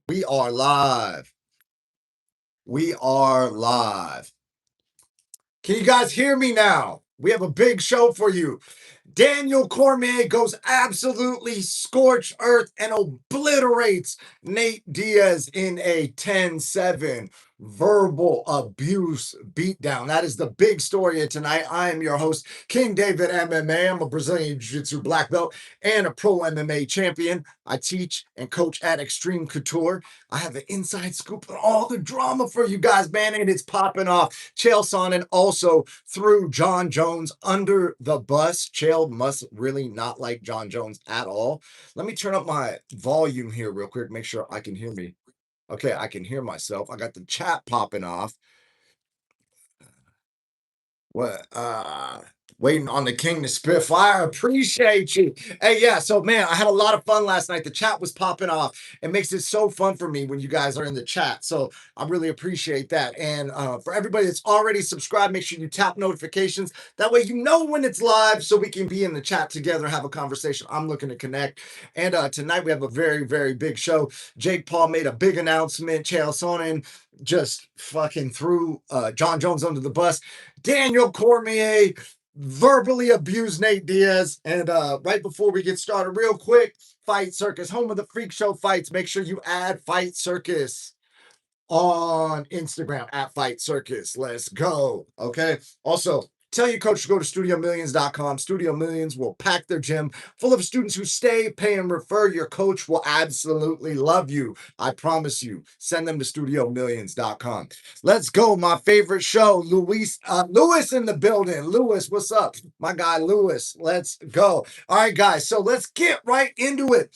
We are live. We are live. Can you guys hear me now? We have a big show for you. Daniel Cormier goes absolutely scorched earth and obliterates Nate Diaz in a 10-7 verbal abuse beatdown. That is the big story of tonight. I am your host, King David MMA. I'm a Brazilian Jiu-Jitsu black belt and a pro MMA champion. I teach and coach at Extreme Couture. I have an inside scoop on all the drama for you guys, man, and it's popping off. Chael Sonnen also threw John Jones under the bus. Chael must really not like John Jones at all. Let me turn up my volume here real quick, make sure I can hear me. Okay, I can hear myself. I got the chat popping off. What? Waiting on the king to spit fire. Appreciate you. Hey, yeah. So, man, I had a lot of fun last night. The chat was popping off. It makes it so fun for me when you guys are in the chat. So, I really appreciate that. And for everybody that's already subscribed, make sure you tap notifications. That way, you know when it's live, so we can be in the chat together, have a conversation. I'm looking to connect. And tonight we have a very, very big show. Jake Paul made a big announcement. Chael Sonnen just fucking threw John Jones under the bus. Daniel Cormier verbally abused Nate Diaz. And right before we get started, real quick, Fight Circus, home of the Freak Show fights. Make sure you add Fight Circus on Instagram at Fight Circus. Let's go. Okay. Also, tell your coach to go to studiomillions.com. Studio Millions will pack their gym full of students who stay, pay, and refer. Your coach will absolutely love you. I promise you. Send them to studiomillions.com. Let's go. My favorite show, Lewis in the building. Lewis, what's up? My guy, Lewis. Let's go. All right, guys. So let's get right into it.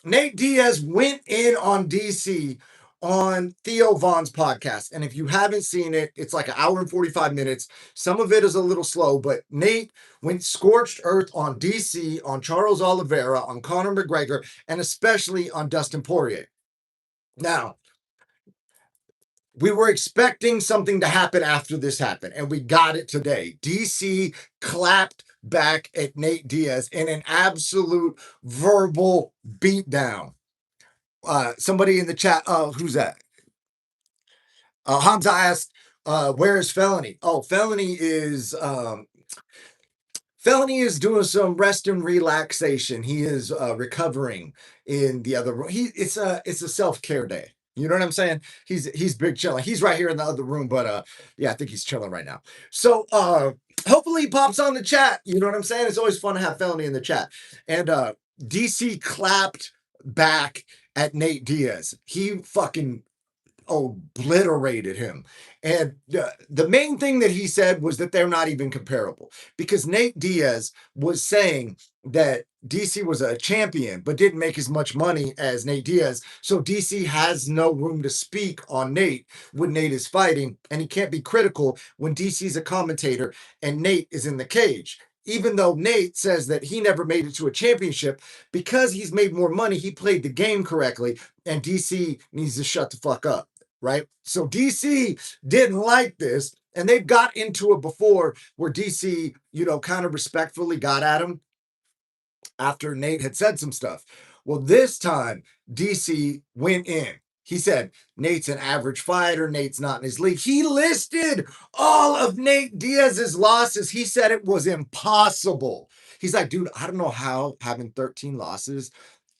Nate Diaz went in on DC on Theo Vaughn's podcast. And if you haven't seen it, it's like an hour and 45 minutes. Some of it is a little slow, but Nate went scorched earth on DC, on Charles Oliveira, on Conor McGregor, and especially on Dustin Poirier. Now, we were expecting something to happen after this happened, and we got it today. DC clapped back at Nate Diaz in an absolute verbal beatdown. Somebody in the chat, who's that? Hamza asked, where is Felony? Oh, Felony is doing some rest and relaxation. He is recovering in the other room. It's a self-care day. You know what I'm saying? He's big chilling. He's right here in the other room, but yeah, I think he's chilling right now. So hopefully he pops on the chat. You know what I'm saying? It's always fun to have Felony in the chat. And DC clapped back at Nate Diaz. He fucking obliterated him. And the main thing that he said was that they're not even comparable, because Nate Diaz was saying that DC was a champion but didn't make as much money as Nate Diaz. So DC has no room to speak on Nate when Nate is fighting, and he can't be critical when DC's a commentator and Nate is in the cage. Even though Nate says that he never made it to a championship, because he's made more money, he played the game correctly, and DC needs to shut the fuck up. Right? So DC didn't like this, and they've got into it before where DC, kind of respectfully got at him after Nate had said some stuff. Well, this time DC went in. He said, Nate's an average fighter. Nate's not in his league. He listed all of Nate Diaz's losses. He said it was impossible. He's like, dude, I don't know how having 13 losses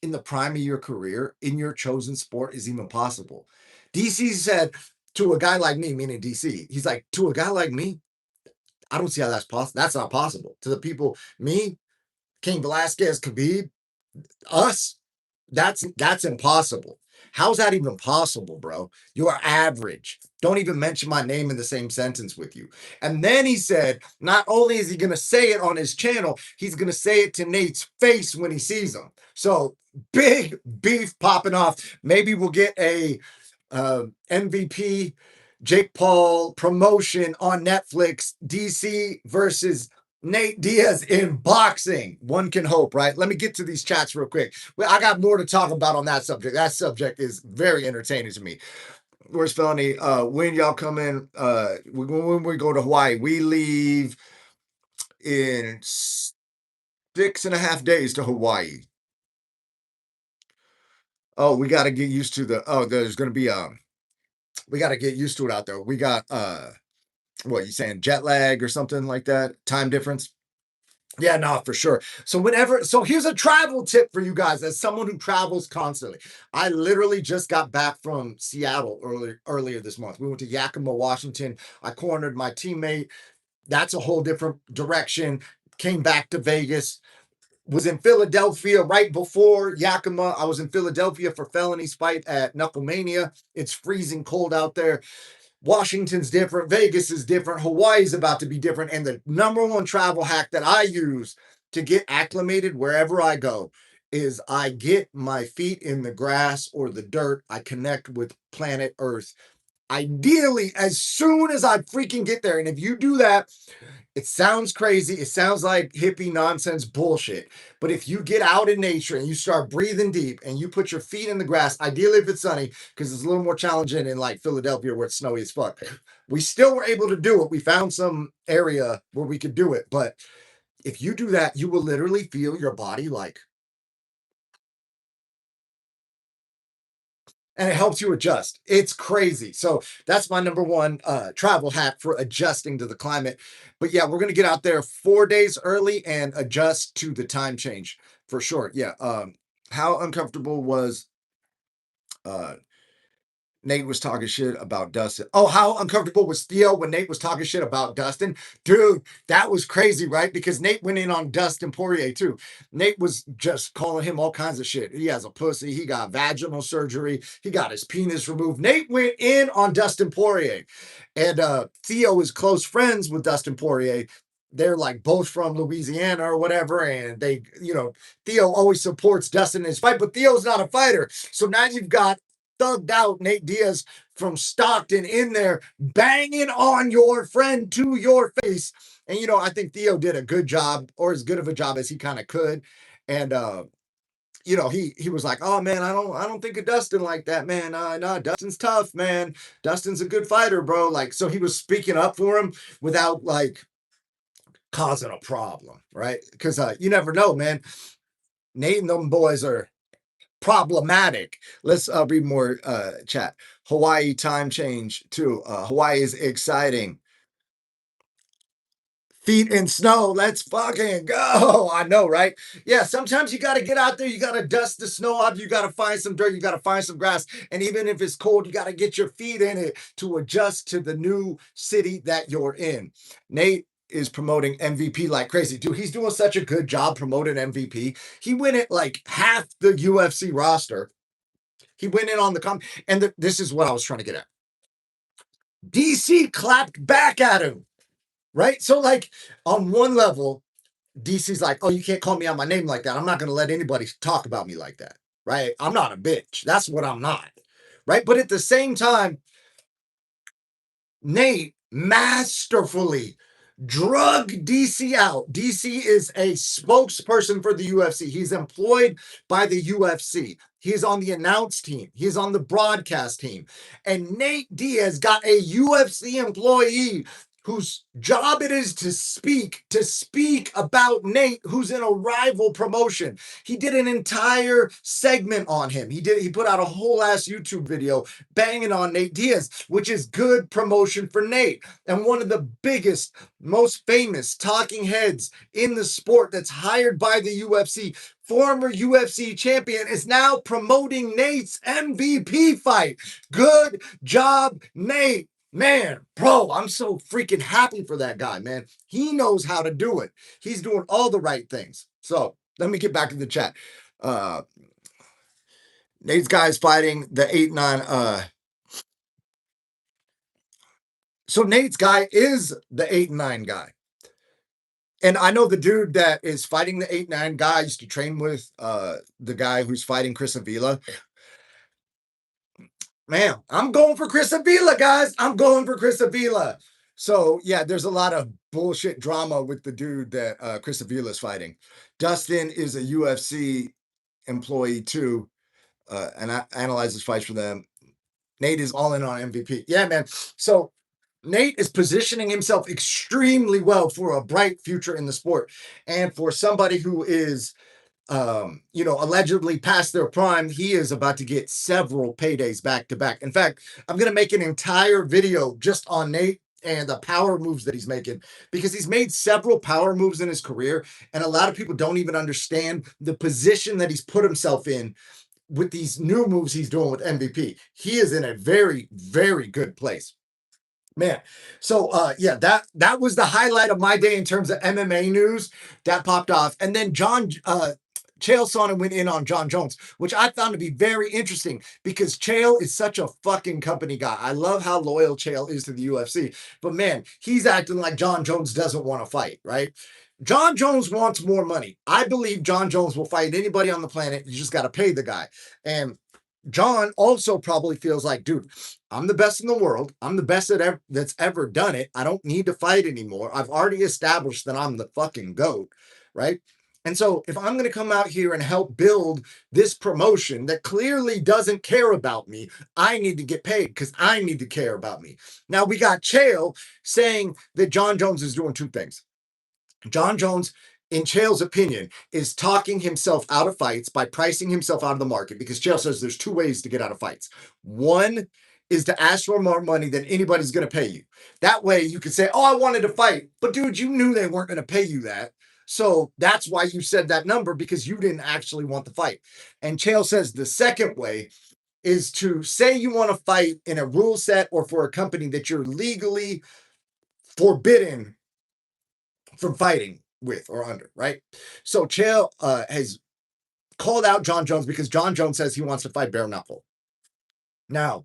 in the prime of your career in your chosen sport is even possible. DC said to a guy like me, meaning DC, he's like, to a guy like me, I don't see how that's possible. That's not possible. To the people, me, King Velasquez, Khabib, us, that's impossible. How's that even possible, bro? You are average. Don't even mention my name in the same sentence with you. And then he said, not only is he going to say it on his channel, he's going to say it to Nate's face when he sees him. So big beef popping off. Maybe we'll get a MVP Jake Paul promotion on Netflix, DC versus Nate Diaz in boxing. One can hope, right? Let me get to these chats real quick. Well, I got more to talk about on that subject. That subject is very entertaining to me. Where's Felony? When y'all come in, when we go to Hawaii, we leave in 6.5 days to Hawaii. Oh, we got to get used to there's going to be we got to get used to it out there. We got what you saying, jet lag or something like that, time difference. Yeah, no, for sure. So here's a travel tip for you guys as someone who travels constantly. I literally just got back from Seattle earlier this month. We went to Yakima, Washington. I cornered my teammate. That's a whole different direction. Came back to Vegas. Was in Philadelphia right before Yakima. I was in Philadelphia for Felony's fight at Knucklemania. It's freezing cold out there. Washington's different, Vegas is different, Hawaii's about to be different. And the number one travel hack that I use to get acclimated wherever I go is I get my feet in the grass or the dirt. I connect with planet Earth. Ideally, as soon as I freaking get there. And if you do that, it sounds crazy. It sounds like hippie nonsense bullshit. But if you get out in nature and you start breathing deep and you put your feet in the grass, ideally if it's sunny, because it's a little more challenging in like Philadelphia where it's snowy as fuck. We still were able to do it. We found some area where we could do it. But if you do that, you will literally feel your body like, and it helps you adjust. It's crazy. So that's my number one travel hack for adjusting to the climate. But yeah, we're gonna get out there 4 days early and adjust to the time change for sure. Yeah. How uncomfortable was uh Nate was talking shit about Dustin? Oh, how uncomfortable was Theo when Nate was talking shit about Dustin? Dude, that was crazy, right? Because Nate went in on Dustin Poirier too. Nate was just calling him all kinds of shit. He has a pussy. He got vaginal surgery. He got his penis removed. Nate went in on Dustin Poirier. And Theo is close friends with Dustin Poirier. They're like both from Louisiana or whatever. And they, Theo always supports Dustin in his fight, but Theo's not a fighter. So now you've got thugged out Nate Diaz from Stockton in there, banging on your friend to your face. And, I think Theo did a good job, or as good of a job as he kind of could. And, he was like, "Oh man, I don't think of Dustin like that, man. No, Dustin's tough, man. Dustin's a good fighter, bro." Like, so he was speaking up for him without like causing a problem, right? Because you never know, man. Nate and them boys are problematic. Let's read more chat. Hawaii time change too. Hawaii is exciting. Feet in snow. Let's fucking go. I know, right? Yeah, sometimes you got to get out there. You got to dust the snow off. You got to find some dirt. You got to find some grass. And even if it's cold, you got to get your feet in it to adjust to the new city that you're in. Nate is promoting MVP like crazy. Dude, he's doing such a good job promoting MVP. He went at like half the UFC roster. He went in on the and this is what I was trying to get at. DC clapped back at him, right? So, like, on one level, DC's like, "Oh, you can't call me out my name like that. I'm not going to let anybody talk about me like that, right? I'm not a bitch. That's what I'm not, right?" But at the same time, Nate masterfully drug DC out. DC is a spokesperson for the UFC. He's employed by the UFC. He's on the announce team. He's on the broadcast team. And Nate Diaz got a UFC employee whose job it is to speak about Nate, who's in a rival promotion. He did an entire segment on him. He put out a whole ass YouTube video banging on Nate Diaz, which is good promotion for Nate. And one of the biggest, most famous talking heads in the sport that's hired by the UFC, former UFC champion, is now promoting Nate's MVP fight. Good job, Nate. Man, bro, I'm so freaking happy for that guy, man. He knows how to do it. He's doing all the right things. So let me get back to the chat. Nate's guy is fighting the 8-9. So Nate's guy is the 8-9 guy. And I know the dude that is fighting the 8-9 guy. I used to train with the guy who's fighting Chris Avila. Man, I'm going for Chris Avila, guys. I'm going for Chris Avila. So yeah, there's a lot of bullshit drama with the dude that Chris Avila is fighting. Dustin is a UFC employee too, and I analyze his fights for them. Nate is all in on MVP. Yeah, man. So Nate is positioning himself extremely well for a bright future in the sport, and for somebody who is allegedly past their prime, he is about to get several paydays back to back. In fact, I'm going to make an entire video just on Nate and the power moves that he's making, because he's made several power moves in his career. And a lot of people don't even understand the position that he's put himself in with these new moves he's doing with MVP. He is in a very, very good place. Man, so yeah, that was the highlight of my day in terms of MMA news that popped off. And then Chael Sonnen went in on John Jones, which I found to be very interesting because Chael is such a fucking company guy. I love how loyal Chael is to the UFC, but man, he's acting like John Jones doesn't want to fight, right? John Jones wants more money. I believe John Jones will fight anybody on the planet. You just got to pay the guy. And John also probably feels like, dude, I'm the best in the world. I'm the best that's ever done it. I don't need to fight anymore. I've already established that I'm the fucking GOAT, right? And so if I'm going to come out here and help build this promotion that clearly doesn't care about me, I need to get paid because I need to care about me. Now we got Chael saying that John Jones is doing two things. John Jones, in Chael's opinion, is talking himself out of fights by pricing himself out of the market, because Chael says there's two ways to get out of fights. One is to ask for more money than anybody's going to pay you. That way you could say, oh, I wanted to fight, but dude, you knew they weren't going to pay you that. So that's why you said that number, because you didn't actually want the fight. And Chael says the second way is to say you want to fight in a rule set or for a company that you're legally forbidden from fighting with or under, right? So Chael has called out John Jones because John Jones says he wants to fight bare knuckle. Now,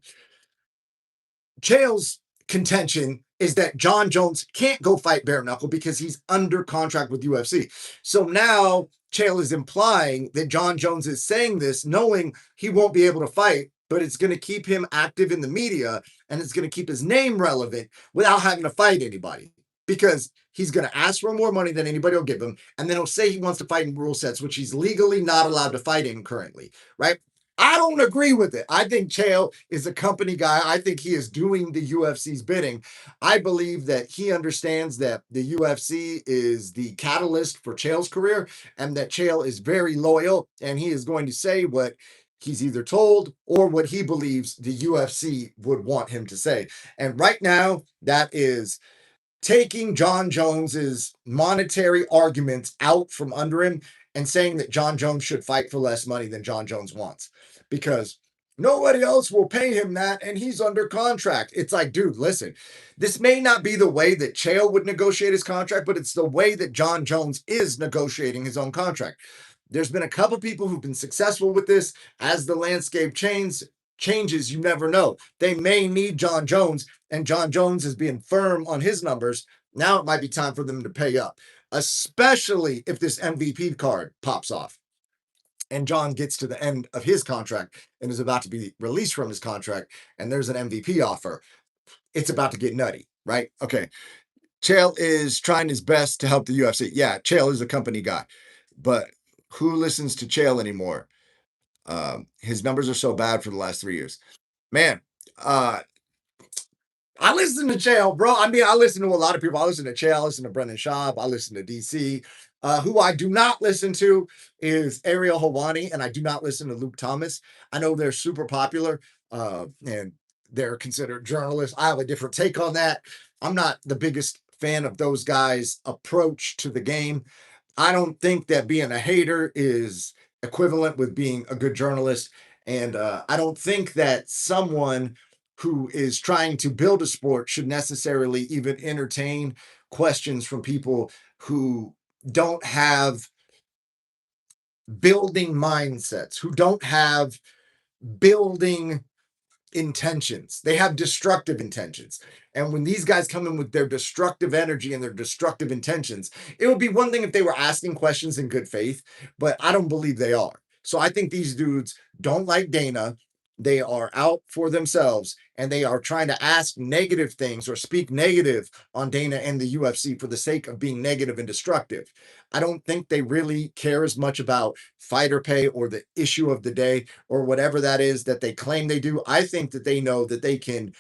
Chael's contention is that John Jones can't go fight bare knuckle because he's under contract with UFC. So now Chael is implying that John Jones is saying this knowing he won't be able to fight, but it's going to keep him active in the media and it's going to keep his name relevant without having to fight anybody, because he's going to ask for more money than anybody will give him, and then he'll say he wants to fight in rule sets, which he's legally not allowed to fight in currently, right? I don't agree with it. I think Chael is a company guy. I think he is doing the UFC's bidding. I believe that he understands that the UFC is the catalyst for Chael's career and that Chael is very loyal and he is going to say what he's either told or what he believes the UFC would want him to say. And right now, that is taking John Jones's monetary arguments out from under him and saying that John Jones should fight for less money than John Jones wants, because nobody else will pay him that and he's under contract. It's like, dude, listen, this may not be the way that Chael would negotiate his contract, but it's the way that John Jones is negotiating his own contract. There's been a couple people who've been successful with this. As the landscape changes, you never know. They may need John Jones, and John Jones is being firm on his numbers. Now it might be time for them to pay up, especially if this MVP card pops off and John gets to the end of his contract and is about to be released from his contract, and there's an MVP offer. It's about to get nutty, right? Okay. Chael is trying his best to help the UFC. Yeah, Chael is a company guy, but who listens to Chael anymore? His numbers are so bad for the last 3 years. Man, I listen to Chael, bro. I mean, I listen to a lot of people. I listen to Chael, I listen to Brendan Schaub, I listen to DC. Who I do not listen to is Ariel Helwani, and I do not listen to Luke Thomas. I know they're super popular, and they're considered journalists. I have a different take on that. I'm not the biggest fan of those guys' approach to the game. I don't think that being a hater is equivalent with being a good journalist. And I don't think that someone who is trying to build a sport should necessarily even entertain questions from people who don't have building mindsets, who don't have building intentions. They have destructive intentions. And when these guys come in with their destructive energy and their destructive intentions, it would be one thing if they were asking questions in good faith, but I don't believe they are. So I think these dudes don't like Dana. They are out for themselves and they are trying to ask negative things or speak negative on Dana and the UFC for the sake of being negative and destructive. I don't think they really care as much about fighter pay or the issue of the day or whatever that is that they claim they do. I think that they know that they can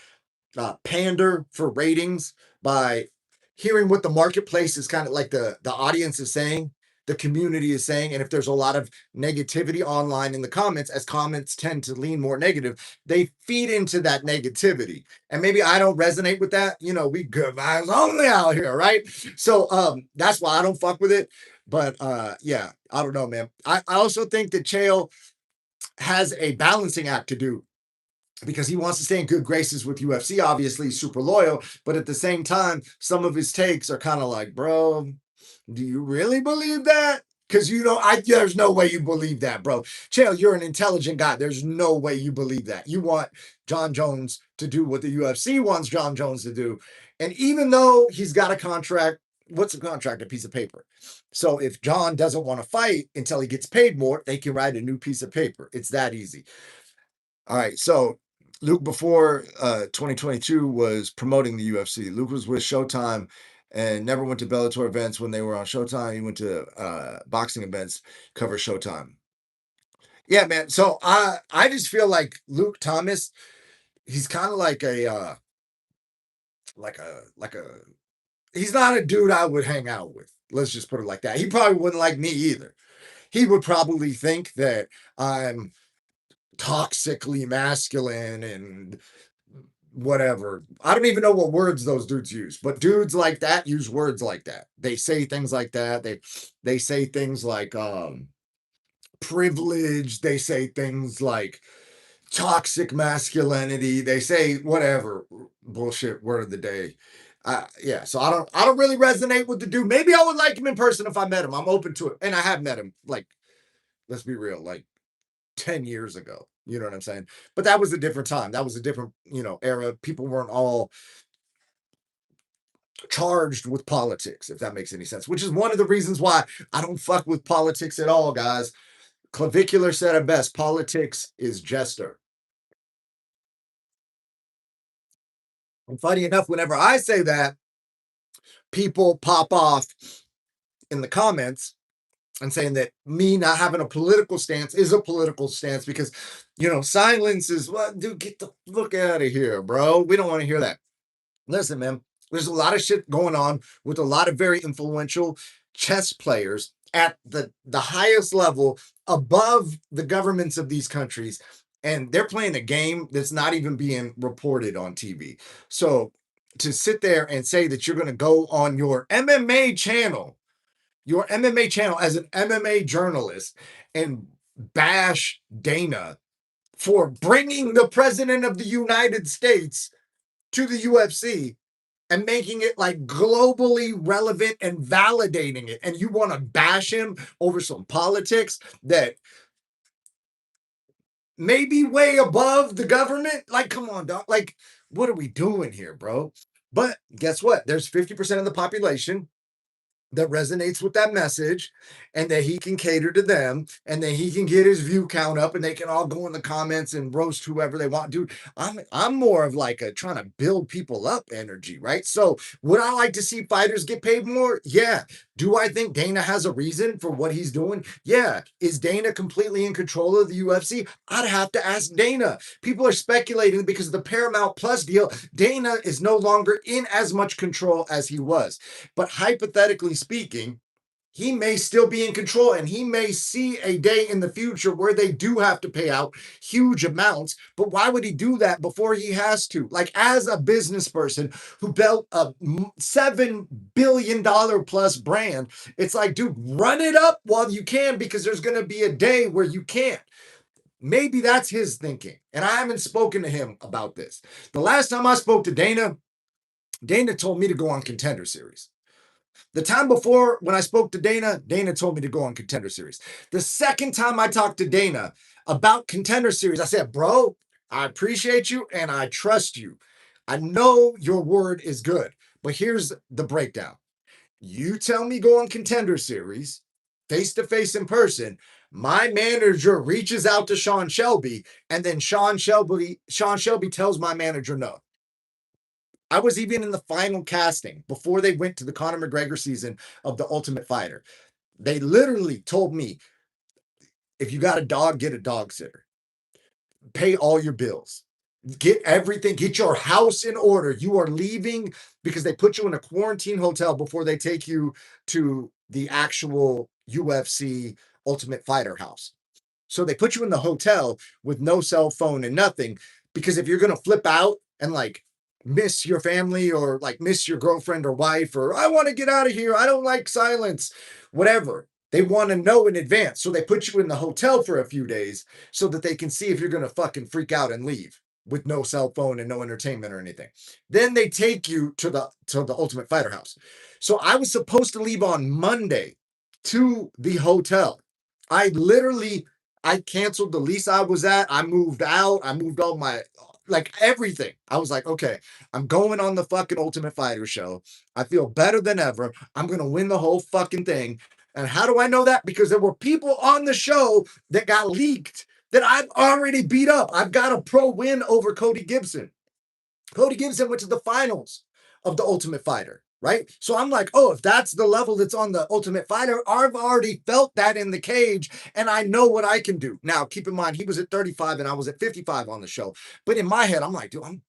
pander for ratings by hearing what the marketplace is kind of like the audience is saying the community is saying. And if there's a lot of negativity online in the comments, as comments tend to lean more negative, they feed into that negativity. And maybe I don't resonate with that. You know, we good vibes only out here, right? So that's why I don't fuck with it. But yeah, I don't know, man. I also think that Chael has a balancing act to do because he wants to stay in good graces with UFC. Obviously, he's super loyal, but at the same time, some of his takes are kind of like, bro, do you really believe that? Because you know, there's no way you believe that, bro. Chael, you're an intelligent guy. There's no way you believe that. You want John Jones to do what the UFC wants John Jones to do. And even though he's got a contract, what's a contract? A piece of paper. So if John doesn't want to fight until he gets paid more, they can write a new piece of paper. It's that easy. All right. So Luke, before 2022, was promoting the UFC. Luke was with Showtime and never went to Bellator events when they were on Showtime. He went to boxing events, cover Showtime. Yeah, man. So I just feel like Luke Thomas, he's kind of like a he's not a dude I would hang out with. Let's just put it like that. He probably wouldn't like me either. He would probably think that I'm toxically masculine and whatever. I don't even know what words those dudes use, but dudes like that use words like that. They say things like that. They say things like privilege. They say things like toxic masculinity. They say whatever bullshit word of the day. Yeah, so I don't really resonate with the dude. Maybe I would like him in person if I met him. I'm open to it. And I have met him, like, let's be real, like 10 years ago. You know what I'm saying? But that was a different time. That was a different, era. People weren't all charged with politics, if that makes any sense, which is one of the reasons why I don't fuck with politics at all, guys. Clavicular said it best: politics is jester. And funny enough, whenever I say that, people pop off in the comments and saying that me not having a political stance is a political stance because, silence is what, dude, get the fuck out of here, bro. We don't want to hear that. Listen, man, there's a lot of shit going on with a lot of very influential chess players at the highest level above the governments of these countries. And they're playing a game that's not even being reported on TV. So to sit there and say that you're going to go on your MMA channel as an MMA journalist and bash Dana for bringing the president of the United States to the UFC and making it like globally relevant and validating it. And you want to bash him over some politics that may be way above the government? Like, come on, dog. Like, what are we doing here, bro? But guess what? There's 50% of the population that resonates with that message and that he can cater to them and that he can get his view count up and they can all go in the comments and roast whoever they want. Dude, I'm more of like a trying to build people up energy, right? So would I like to see fighters get paid more? Yeah. Do I think Dana has a reason for what he's doing? Yeah. Is Dana completely in control of the UFC? I'd have to ask Dana. People are speculating because of the Paramount Plus deal. Dana is no longer in as much control as he was. But hypothetically speaking, he may still be in control and he may see a day in the future where they do have to pay out huge amounts. But why would he do that before he has to? Like, as a business person who built a $7 billion plus brand, it's like, dude, run it up while you can because there's going to be a day where you can't. Maybe that's his thinking. And I haven't spoken to him about this. The last time I spoke to Dana, Dana told me to go on Contender Series. The time before, when I spoke to Dana, Dana told me to go on Contender Series. The second time I talked to Dana about Contender Series, I said, bro, I appreciate you and I trust you. I know your word is good, but here's the breakdown. You tell me go on Contender Series, face to face in person. My manager reaches out to Sean Shelby, and then Sean Shelby tells my manager no. I was even in the final casting before they went to the Conor McGregor season of The Ultimate Fighter. They literally told me, if you got a dog, get a dog sitter. Pay all your bills. Get everything, get your house in order. You are leaving because they put you in a quarantine hotel before they take you to the actual UFC Ultimate Fighter house. So they put you in the hotel with no cell phone and nothing, because if you're going to flip out and like miss your family or like miss your girlfriend or wife, or I want to get out of here, I don't like silence, whatever, they want to know in advance. So they put you in the hotel for a few days so that they can see if you're going to fucking freak out and leave with no cell phone and no entertainment or anything. Then they take you to the Ultimate Fighter house. So I was supposed to leave on Monday to the hotel. I literally I canceled the lease I was at. I moved out. I moved all my, like, everything. I was like, okay, I'm going on the fucking Ultimate Fighter show. I feel better than ever. I'm going to win the whole fucking thing. And how do I know that? Because there were people on the show that got leaked that I've already beat up. I've got a pro win over Cody Gibson. Cody Gibson went to the finals of the Ultimate Fighter, right? So I'm like, oh, if that's the level that's on the Ultimate Fighter, I've already felt that in the cage and I know what I can do. Now, keep in mind, he was at 35 and I was at 55 on the show. But in my head, I'm like, dude, I'm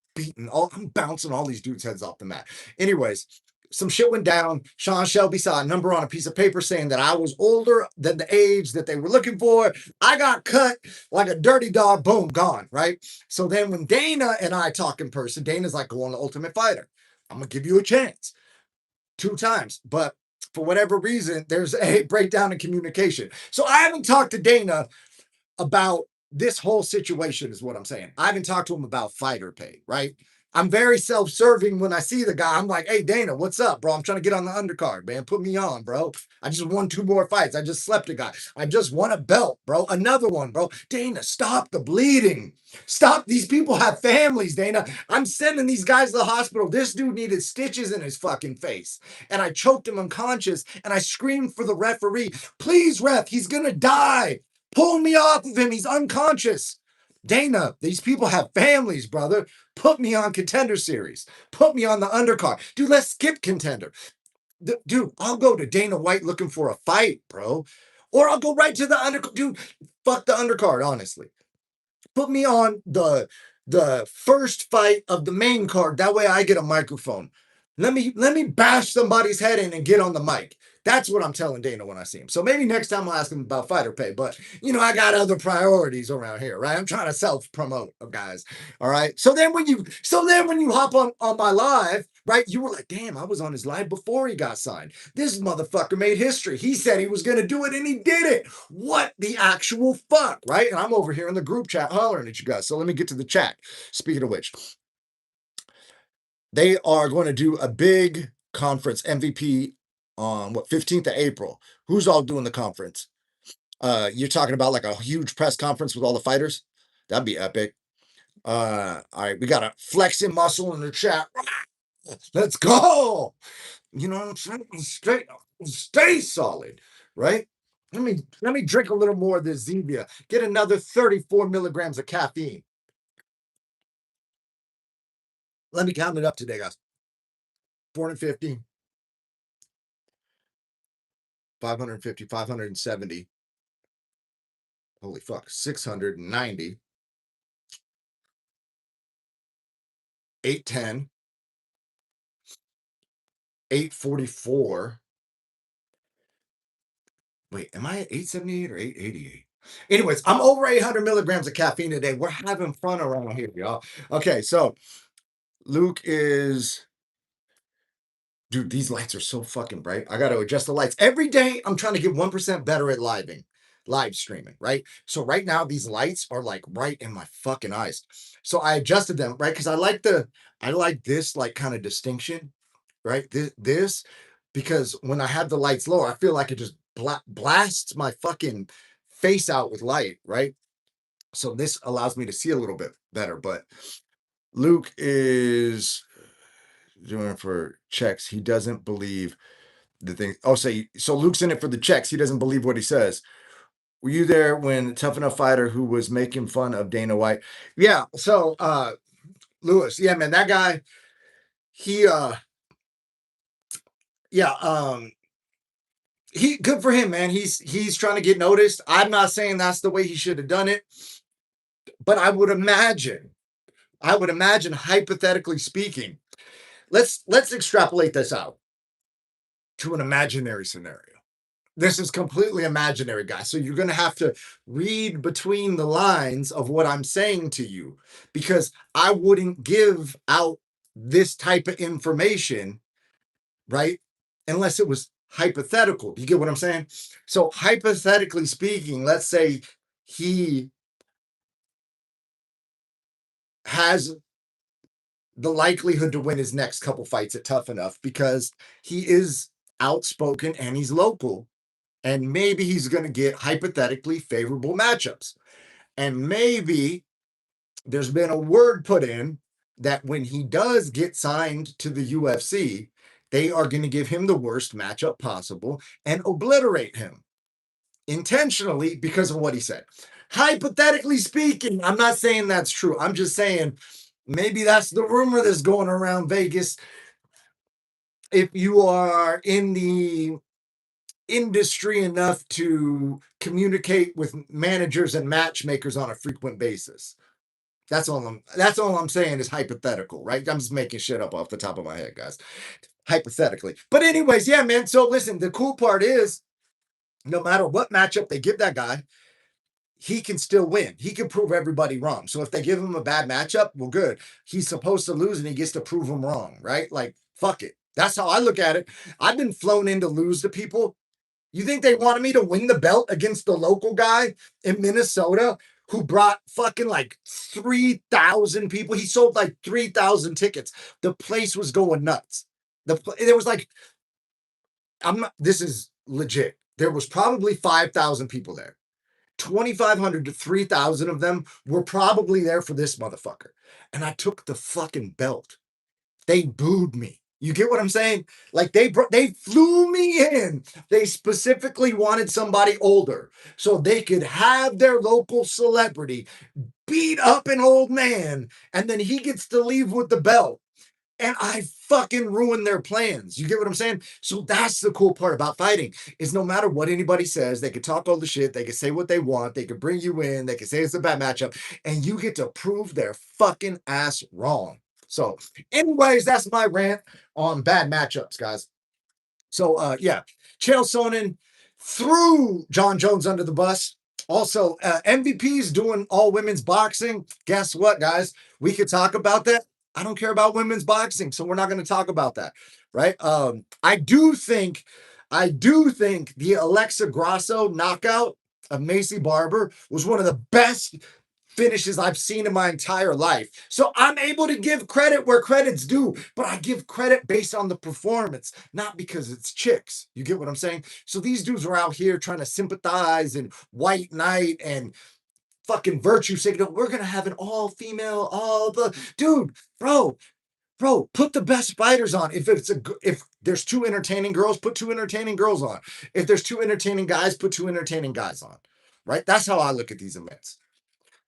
bouncing all these dudes' heads off the mat. Anyways, some shit went down. Sean Shelby saw a number on a piece of paper saying that I was older than the age that they were looking for. I got cut like a dirty dog. Boom, gone, right? So then when Dana and I talk in person, Dana's like, go on the Ultimate Fighter. I'm going to give you a chance 2 times. But for whatever reason, there's a breakdown in communication. So I haven't talked to Dana about this whole situation, is what I'm saying. I haven't talked to him about fighter pay, right? I'm very self-serving when I see the guy. I'm like, hey, Dana, what's up, bro? I'm trying to get on the undercard, man. Put me on, bro. I just won 2 more fights. I just slept a guy. I just won a belt, bro. Another one, bro. Dana, stop the bleeding. Stop. These people have families, Dana. I'm sending these guys to the hospital. This dude needed stitches in his fucking face. And I choked him unconscious. And I screamed for the referee, please, ref, he's going to die. Pull me off of him. He's unconscious. Dana, these people have families, brother. Put me on Contender Series. Put me on the undercard. Dude, let's skip Contender. Dude, I'll go to Dana White looking for a fight, bro. Or I'll go right to the undercard. Dude, fuck the undercard, honestly. Put me on the first fight of the main card. That way I get a microphone. Let me bash somebody's head in and get on the mic. That's what I'm telling Dana when I see him. So maybe next time I'll ask him about fighter pay. But I got other priorities around here, right? I'm trying to self-promote, guys. All right. So then when you hop on my live, right? You were like, damn, I was on his live before he got signed. This motherfucker made history. He said he was gonna do it and he did it. What the actual fuck, right? And I'm over here in the group chat hollering at you guys. So let me get to the chat. Speaking of which, they are going to do a big conference, MVP, on 15th of April. Who's all doing the conference? You're talking about like a huge press conference with all the fighters? That'd be epic. All right, we got a flexing muscle in the chat. Let's go. You know what I'm saying? Stay solid, right? Let me drink a little more of this Zevia. Get another 34 milligrams of caffeine. Let me count it up today, guys. 450, 550, 570. Holy fuck, 690, 810, 844. Wait, am I at 878 or 888? Anyways, I'm over 800 milligrams of caffeine today. We're having fun around here, y'all. Okay, so Luke is, dude, these lights are so fucking bright. I got to adjust the lights. Every day, I'm trying to get 1% better at live streaming, right? So right now, these lights are like right in my fucking eyes. So I adjusted them, right? Because I like this like kind of distinction, right? This, because when I have the lights low, I feel like it just blasts my fucking face out with light, right? So this allows me to see a little bit better. But Luke is doing for checks. He doesn't believe the thing. Oh, so Luke's in it for the checks. He doesn't believe what he says. Were you there when Tough Enough Fighter who was making fun of Dana White? Yeah. So Lewis, yeah, man, that guy, he yeah, he good for him, man. He's trying to get noticed. I'm not saying that's the way he should have done it, but I would imagine, hypothetically speaking, let's extrapolate this out to an imaginary scenario. This is completely imaginary, guys. So you're going to have to read between the lines of what I'm saying to you, because I wouldn't give out this type of information, right? Unless it was hypothetical. You get what I'm saying? So hypothetically speaking, let's say he has the likelihood to win his next couple fights at Tough Enough because he is outspoken and he's local. And maybe he's going to get hypothetically favorable matchups. And maybe there's been a word put in that when he does get signed to the UFC, they are going to give him the worst matchup possible and obliterate him intentionally because of what he said. Hypothetically speaking, I'm not saying that's true. I'm just saying maybe that's the rumor that's going around Vegas. If you are in the industry enough to communicate with managers and matchmakers on a frequent basis. That's all I'm saying is hypothetical, right? I'm just making shit up off the top of my head, guys. Hypothetically. But anyways, yeah, man. So listen, the cool part is no matter what matchup they give that guy, he can still win. He can prove everybody wrong. So if they give him a bad matchup, well, good. He's supposed to lose and he gets to prove them wrong, right? Like, fuck it. That's how I look at it. I've been flown in to lose to people. You think they wanted me to win the belt against the local guy in Minnesota who brought fucking like 3,000 people? He sold like 3,000 tickets. The place was going nuts. There was like, this is legit. There was probably 5,000 people there. 2,500 to 3,000 of them were probably there for this motherfucker. And I took the fucking belt. They booed me. You get what I'm saying? Like they flew me in. They specifically wanted somebody older so they could have their local celebrity beat up an old man and then he gets to leave with the belt. And I fucking ruined their plans. You get what I'm saying? So that's the cool part about fighting is no matter what anybody says, they could talk all the shit, they could say what they want, they could bring you in, they could say it's a bad matchup, and you get to prove their fucking ass wrong. So, anyways, that's my rant on bad matchups, guys. So, yeah, Chael Sonnen threw John Jones under the bus. Also, MVP's doing all women's boxing. Guess what, guys? We could talk about that. I don't care about women's boxing, so we're not going to talk about that, right? I do think the Alexa Grasso knockout of Macy Barber was one of the best finishes I've seen in my entire life. So I'm able to give credit where credit's due, but I give credit based on the performance, not because it's chicks. You get what I'm saying? So these dudes are out here trying to sympathize and white knight and fucking virtue signal. We're going to have an all female, dude, bro, put the best fighters on. If there's two entertaining girls, put two entertaining girls on. If there's two entertaining guys, put two entertaining guys on. Right? That's how I look at these events.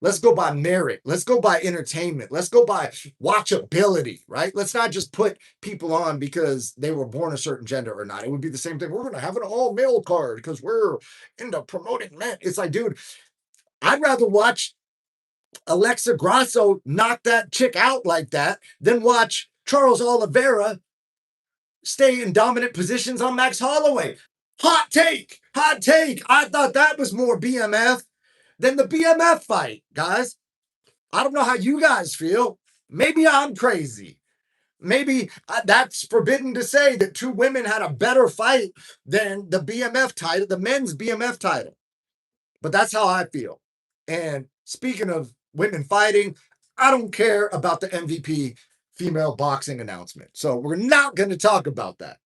Let's go by merit. Let's go by entertainment. Let's go by watchability, right? Let's not just put people on because they were born a certain gender or not. It would be the same thing. We're going to have an all male card because we're into promoting men. It's like, dude, I'd rather watch Alexa Grasso knock that chick out like that than watch Charles Oliveira stay in dominant positions on Max Holloway. Hot take. Hot take. I thought that was more BMF than the BMF fight, guys. I don't know how you guys feel. Maybe I'm crazy. Maybe that's forbidden to say that two women had a better fight than the BMF title, the men's BMF title. But that's how I feel. And speaking of women fighting, I don't care about the MVP female boxing announcement. So we're not going to talk about that.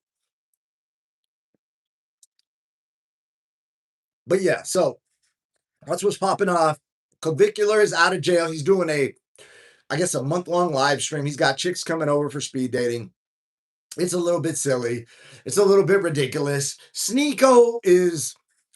But yeah, so that's what's popping off. Clavicular is out of jail. He's doing a month-long live stream. He's got chicks coming over for speed dating. It's a little bit silly. It's a little bit ridiculous. Sneeko is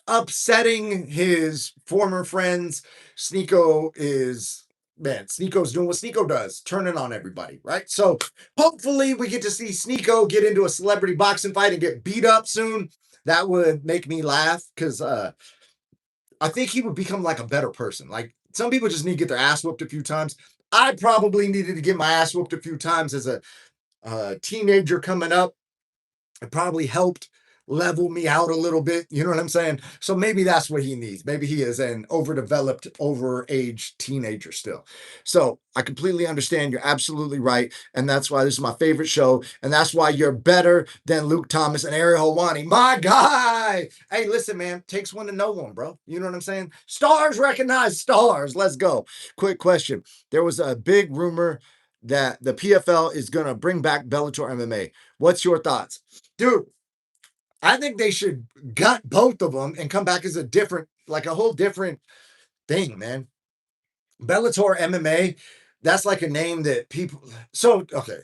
upsetting his former friends. Sneeko's doing what Sneeko does, turning on everybody, right? So hopefully we get to see Sneeko get into a celebrity boxing fight and get beat up soon. That would make me laugh because I think he would become like a better person. Like some people just need to get their ass whooped a few times. I probably needed to get my ass whooped a few times as a teenager coming up. It probably helped level me out a little bit. You know what I'm saying? So maybe that's what he needs. Maybe he is an overdeveloped, overage teenager still. So I completely understand. You're absolutely right. And that's why this is my favorite show. And that's why you're better than Luke Thomas and Ariel Helwani. My guy. Hey, listen, man, takes one to know one, bro. You know what I'm saying? Stars recognize stars. Let's go. Quick question. There was a big rumor that the PFL is going to bring back Bellator MMA. What's your thoughts? Dude, I think they should gut both of them and come back as a different, like a whole different thing, man. Bellator MMA, that's like a name that people. So, okay.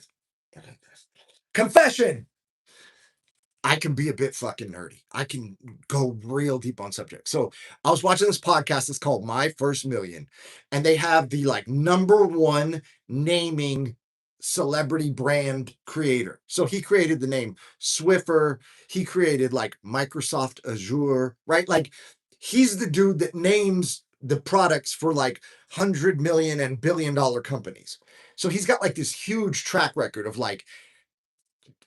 Confession. I can be a bit fucking nerdy. I can go real deep on subjects. So I was watching this podcast. It's called My First Million, and they have the like number one naming celebrity brand creator. So he created the name Swiffer. He created like Microsoft Azure, right? Like he's the dude that names the products for like 100 million and billion-dollar companies. So he's got like this huge track record of like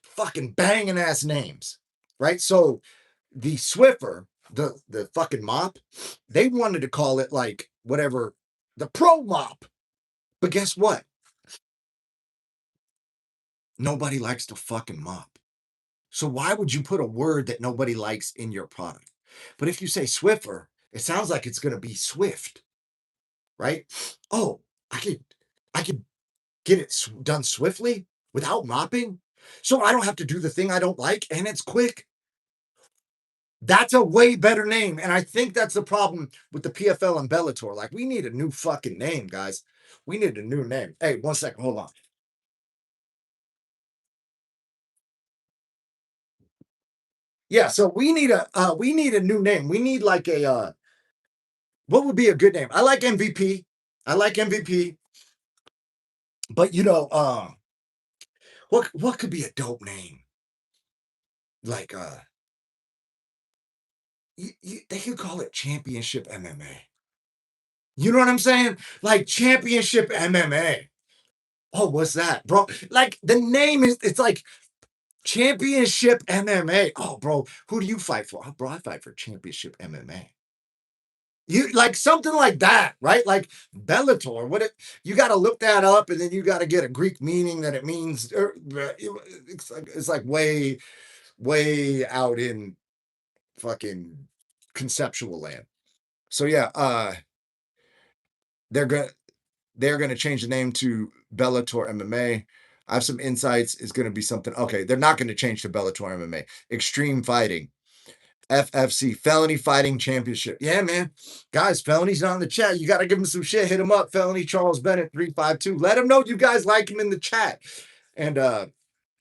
fucking banging ass names, right? So the Swiffer, the fucking mop, they wanted to call it like whatever, the Pro Mop. But guess what? Nobody likes to fucking mop. So why would you put a word that nobody likes in your product? But if you say Swiffer, it sounds like it's going to be swift, right? Oh, I could get it done swiftly without mopping. So I don't have to do the thing I don't like and it's quick. That's a way better name. And I think that's the problem with the PFL and Bellator. Like, we need a new fucking name, guys. We need a new name. Hey, 1 second. Hold on. Yeah, so we need a new name. We need like a what would be a good name? I like MVP. I like MVP, but what could be a dope name? Like they could call it Championship MMA. You know what I'm saying? Like Championship MMA. Oh, what's that, bro? Like the name is it's like Championship MMA. Oh, bro, who do you fight for? Oh, bro, I fight for Championship MMA. You like something like that, right? Like Bellator. You got to look that up, and then you got to get a Greek meaning that it means. It's like way out in fucking conceptual land. So yeah, they're gonna they're gonna change the name to Bellator MMA. I have some insights. It's gonna be something. Okay, they're not gonna change to Bellator MMA. Extreme Fighting. FFC, Felony Fighting Championship. Yeah, man. Guys, Felony's not in the chat. You got to give him some shit. Hit him up. Felony Charles Bennett 352. Let him know you guys like him in the chat. And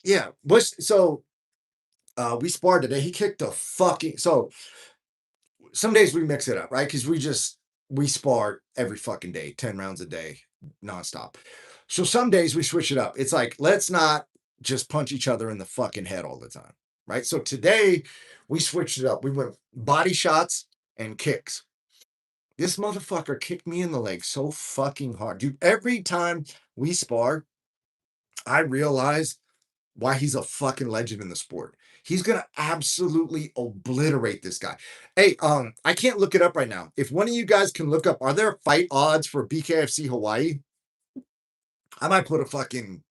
yeah, we sparred today. He kicked the fucking so some days we mix it up, right? Because we spar every fucking day, 10 rounds a day, nonstop. So some days we switch it up. It's like, let's not just punch each other in the fucking head all the time. Right. So today we switched it up. We went body shots and kicks. This motherfucker kicked me in the leg so fucking hard. Dude, every time we spar, I realize why he's a fucking legend in the sport. He's gonna absolutely obliterate this guy. Hey, I can't look it up right now. If one of you guys can look up, are there fight odds for BKFC Hawaii? I might put a fucking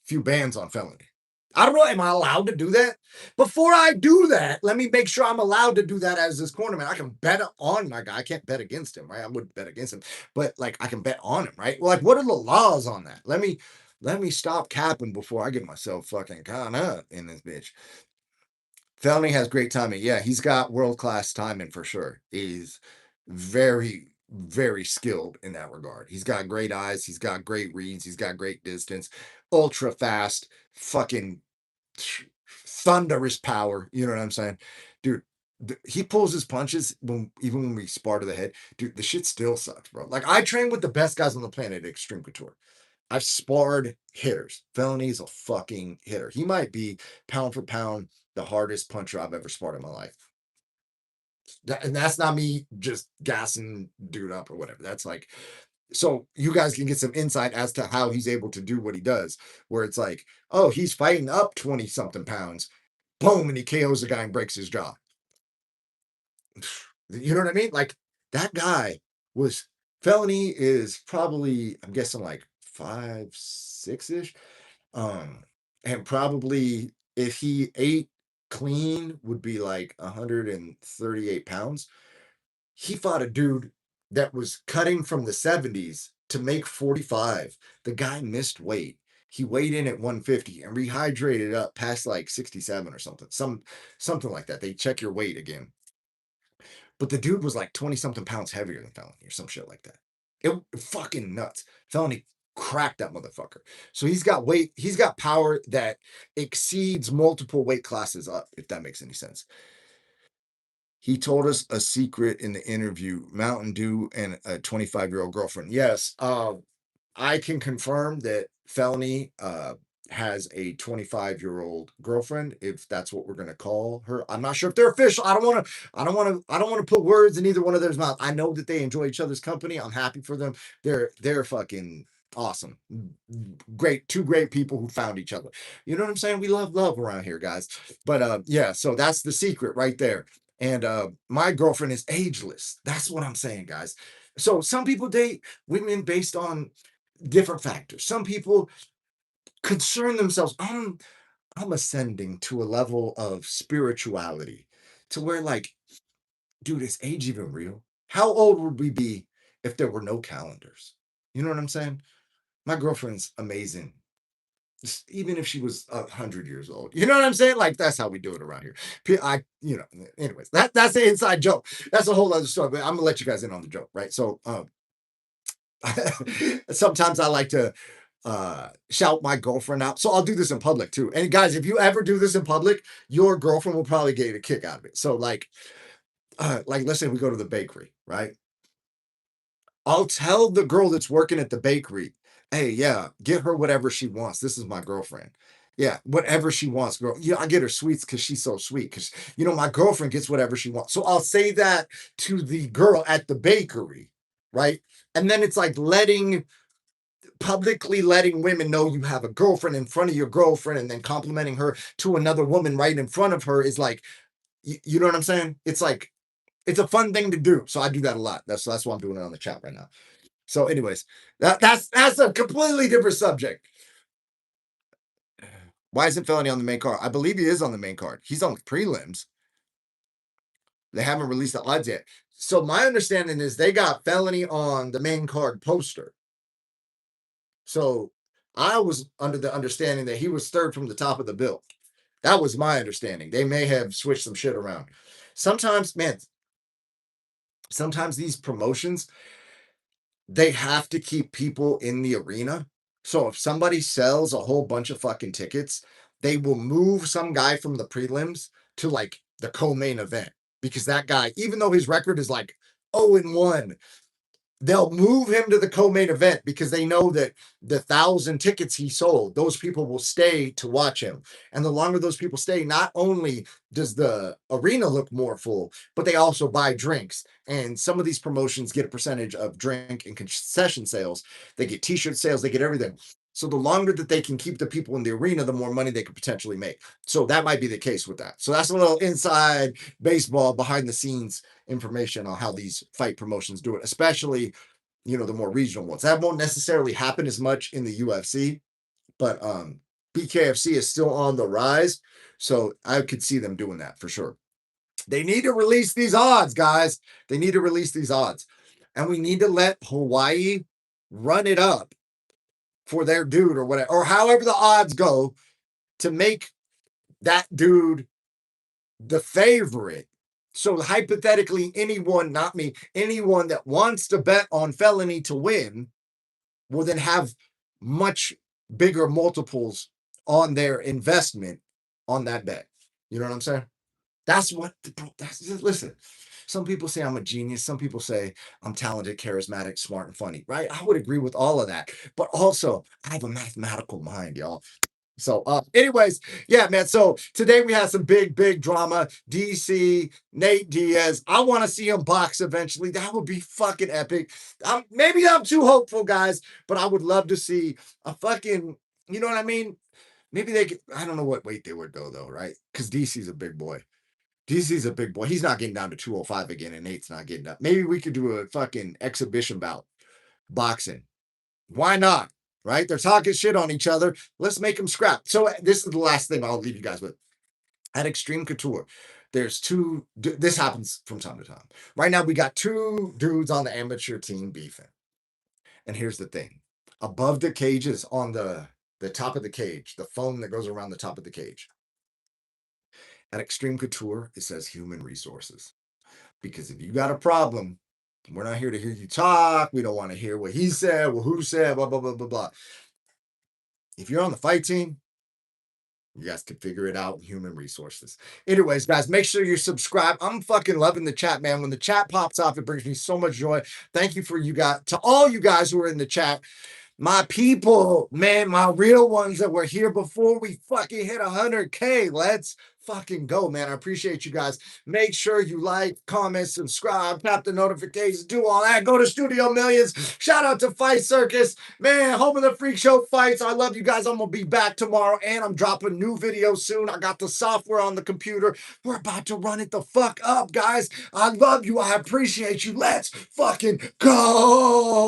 few bands on Felony. I don't know. Am I allowed to do that? Before I do that, let me make sure I'm allowed to do that as this cornerman. I can bet on my guy. I can't bet against him, right? I wouldn't bet against him, but like I can bet on him, right? Well, like, what are the laws on that? Let me stop capping before I get myself fucking caught up in this bitch. Felony has great timing. Yeah, he's got world-class timing for sure. He's very, very skilled in that regard. He's got great eyes. He's got great reads. He's got great distance. Ultra fast. Fucking thunderous power. You know what I'm saying? Dude, he pulls his punches even when we spar to the head. Dude, the shit still sucks, bro. Like, I train with the best guys on the planet at Extreme Couture. I've sparred hitters. Felony's a fucking hitter. He might be pound for pound the hardest puncher I've ever sparred in my life. And that's not me just gassing dude up or whatever. That's like, so you guys can get some insight as to how he's able to do what he does, where it's like, oh, he's fighting up 20 something pounds. boom, and he KOs the guy and breaks his jaw. You know what I mean? Like that guy was Felony is probably, I'm guessing like 5'6" ish. And probably if he ate clean would be like 138 pounds. He fought a dude that was cutting from the 70s to make 45. The guy missed weight. He weighed in at 150 and rehydrated up past like 67 or something. Something like that. They check your weight again. But the dude was like 20 something pounds heavier than Felony or some shit like that. It fucking nuts. Felony cracked that motherfucker. So he's got weight, he's got power that exceeds multiple weight classes up, if that makes any sense. He told us a secret in the interview, Mountain Dew and a 25-year-old girlfriend. Yes, I can confirm that Felony has a 25-year-old girlfriend, if that's what we're gonna call her. I'm not sure if they're official. I don't want to put words in either one of their mouth. I know that they enjoy each other's company. I'm happy for them. They're fucking awesome. Great, two great people who found each other. You know what I'm saying? We love around here, guys. But yeah, so that's the secret right there. And my girlfriend is ageless. That's what I'm saying, guys. So some people date women based on different factors. Some people concern themselves. I'm ascending to a level of spirituality to where, like, dude, is age even real? How old would we be if there were no calendars? You know what I'm saying? My girlfriend's amazing. Even if she was 100 years old, you know what I'm saying? Like that's how we do it around here. Anyways, that's an inside joke. That's a whole other story. But I'm gonna let you guys in on the joke, right? So, sometimes I like to shout my girlfriend out. So I'll do this in public too. And guys, if you ever do this in public, your girlfriend will probably get a kick out of it. So like let's say we go to the bakery, right? I'll tell the girl that's working at the bakery, hey, yeah, get her whatever she wants. This is my girlfriend. Yeah, whatever she wants, girl. Yeah, I get her sweets because she's so sweet. Because my girlfriend gets whatever she wants. So I'll say that to the girl at the bakery, right? And then it's like publicly letting women know you have a girlfriend in front of your girlfriend, and then complimenting her to another woman right in front of her is like, you know what I'm saying? It's like it's a fun thing to do. So I do that a lot. That's why I'm doing it on the chat right now. So, anyways, that's a completely different subject. Why isn't Felony on the main card? I believe he is on the main card. He's on the prelims. They haven't released the odds yet. So my understanding is they got Felony on the main card poster. So I was under the understanding that he was third from the top of the bill. That was my understanding. They may have switched some shit around. Sometimes, man, sometimes these promotions, they have to keep people in the arena. So if somebody sells a whole bunch of fucking tickets, they will move some guy from the prelims to like the co-main event because that guy, even though his record is like 0-1, they'll move him to the co-main event because they know that the 1,000 tickets he sold, those people will stay to watch him. And the longer those people stay, not only does the arena look more full, but they also buy drinks. And some of these promotions get a percentage of drink and concession sales. They get t-shirt sales, they get everything. So the longer that they can keep the people in the arena, the more money they could potentially make. So that might be the case with that. So that's a little inside baseball, behind the scenes information on how these fight promotions do it, especially the more regional ones. That won't necessarily happen as much in the UFC, but BKFC is still on the rise, so I could see them doing that for sure. They need to release these odds, guys. They need to release these odds, and we need to let Hawaii run it up for their dude or whatever, or however the odds go, to make that dude the favorite. So hypothetically, anyone, not me, anyone that wants to bet on Felony to win will then have much bigger multiples on their investment on that bet. You know what I'm saying? Listen, some people say I'm a genius. Some people say I'm talented, charismatic, smart, and funny, right? I would agree with all of that. But also, I have a mathematical mind, y'all. So, anyways, yeah, man. So today we had some big drama. DC, Nate Diaz. I want to see him box eventually. That would be fucking epic. Maybe I'm too hopeful, guys, but I would love to see a fucking, you know what I mean? Maybe they could, I don't know what weight they would go though, right? Because DC's a big boy. DC's a big boy. He's not getting down to 205 again, and Nate's not getting up. Maybe we could do a fucking exhibition bout boxing. Why not? Right? They're talking shit on each other. Let's make them scrap. So this is the last thing I'll leave you guys with. At Extreme Couture, there's two. This happens from time to time. Right now, we got two dudes on the amateur team beefing. And here's the thing: above the cages, on the top of the cage, the foam that goes around the top of the cage. At Extreme Couture, it says human resources. Because if you got a problem, we're not here to hear you talk. We don't want to hear what he said, well, who said, blah, blah, blah, blah, blah. If you're on the fight team, you guys can figure it out in human resources. Anyways, guys, make sure you subscribe. I'm fucking loving the chat, man. When the chat pops off, it brings me so much joy. Thank you for you guys, to all you guys who are in the chat. My people, man, my real ones that were here before we fucking hit 100K. Let's fucking go, man. I appreciate you guys. Make sure you like, comment, subscribe, tap the notifications, do all that. Go to Studio Millions. Shout out to Fight Circus. Man, home of the Freak Show fights. I love you guys. I'm going to be back tomorrow, and I'm dropping new videos soon. I got the software on the computer. We're about to run it the fuck up, guys. I love you. I appreciate you. Let's fucking go.